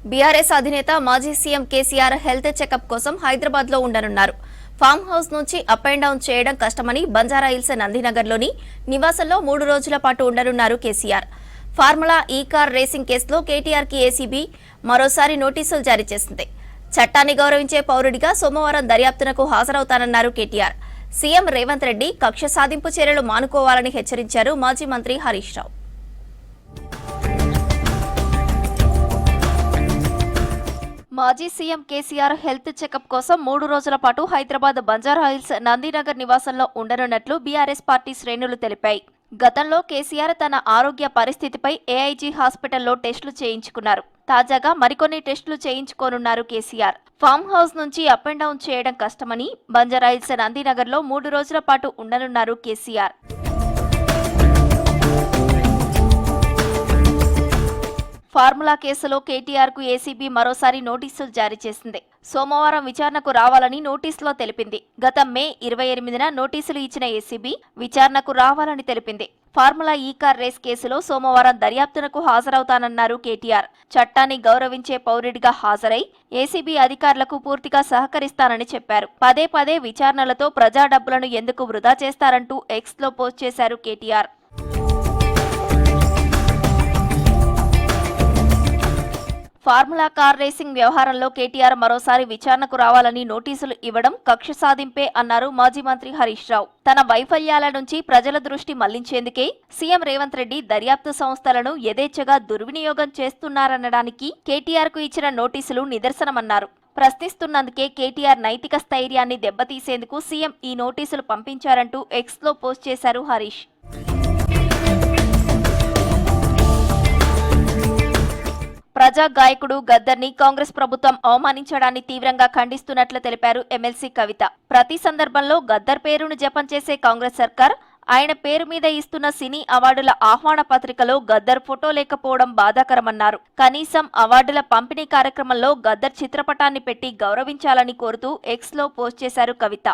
BRS అధినేత మాజీ CM KCR health checkup కోసం హైదరాబాద్ లో ఉండనున్నారు. ఫామ్ హౌస్ నుంచి అప్ అండ్ డౌన్ చేయడం కష్టమని బంజారాహిల్స్ నందినగర్లోని నివాసంలో 3 రోజుల పాటు ఉండనున్నారు కేసీఆర్. ఫార్ములా ఈ కార్ రేసింగ్ కేసులో కేటీఆర్ కి ఏసీబీ మరోసారి నోటీసులు జారీ చేసింది. చట్టాన్ని గౌరవించే పౌరుడిగా సోమవారం దర్యాప్తునకు హాజరవుతానన్నారు కేటీఆర్. సీఎం రేవంత్ రెడ్డి కక్ష సాధింపు చర్యలు మానుకోవాలని హెచ్చరించారు మాజీ మంత్రి హరీష్ రావు. మాజీ సీఎం కేసీఆర్ హెల్త్ చెకప్ కోసం 3 రోజుల పాటు హైదరాబాద్ బంజారాహిల్స్ నందినగర్ నివాసంలో ఉండనున్నట్లు బీఆర్ఎస్ పార్టీ శ్రేణులు తెలిపాయి. గతంలో కేసీఆర్ తన ఆరోగ్య పరిస్థితిపై ఏఐజీ హాస్పిటల్లో టెస్టులు చేయించుకున్నారు. తాజాగా మరికొన్ని టెస్టులు చేయించుకోనున్నారు కేసీఆర్. ఫామ్ హౌస్ నుంచి అప్ అండ్ డౌన్ చేయడం కష్టమని బంజారాహిల్స్ నందినగర్లో 3 రోజుల పాటు ఉండనున్నారు కేసీఆర్. ఫార్ములా కేసులో కేటీఆర్ కు ఏసీబీ మరోసారి నోటీసులు జారీ చేసింది. సోమవారం విచారణకు రావాలని నోటీసులో తెలిపింది. గత మే 28న నోటీసులు ఇచ్చిన ఏసీబీ విచారణకు రావాలని తెలిపింది. ఫార్ములా ఈ కార్ రేస్ కేసులో సోమవారం దర్యాప్తునకు హాజరవుతానన్నారు కేటీఆర్. చట్టాన్ని గౌరవించే పౌరుడిగా హాజరై ఏసీబీ అధికారులకు పూర్తిగా సహకరిస్తానని చెప్పారు. పదే పదే విచారణలతో ప్రజా డబ్బులను ఎందుకు వృధా చేస్తారంటూ ఎక్స్ లో పోస్ట్ చేశారు కేటీఆర్. ఫార్ములా కార్ రేసింగ్ వ్యవహారంలో కేటీఆర్ మరోసారి విచారణకు రావాలని నోటీసులు ఇవ్వడం కక్ష సాధింపే అన్నారు మాజీ మంత్రి హరీష్ రావు. తన వైఫల్యాల నుంచి ప్రజల దృష్టి మళ్లించేందుకే సీఎం రేవంత్ రెడ్డి దర్యాప్తు సంస్థలను యథేచ్ఛగా దుర్వినియోగం చేస్తున్నారనడానికి కేటీఆర్ కు ఇచ్చిన నోటీసులు నిదర్శనమన్నారు. ప్రశ్నిస్తున్నందుకే కేటీఆర్ నైతిక స్థైర్యాన్ని దెబ్బతీసేందుకు సీఎం ఈ నోటీసులు పంపించారంటూ ఎక్స్ లో పోస్ట్ చేశారు హరీష్. ప్రజా గాయకుడు గద్దర్ని కాంగ్రెస్ ప్రభుత్వం అవమానించడాన్ని తీవ్రంగా ఖండిస్తున్నట్లు తెలిపారు ఎమ్మెల్సీ కవిత. ప్రతి సందర్భంలో గద్దర్ పేరును జపం చేసే కాంగ్రెస్ సర్కార్ ఆయన పేరు మీద ఇస్తున్న సినీ అవార్డుల ఆహ్వాన పత్రికలో గద్దర్ ఫోటో లేకపోవడం బాధాకరమన్నారు. కనీసం అవార్డుల పంపిణీ కార్యక్రమంలో గద్దర్ చిత్రపటాన్ని పెట్టి గౌరవించాలని కోరుతూ ఎక్స్ లో పోస్ట్ చేశారు కవిత.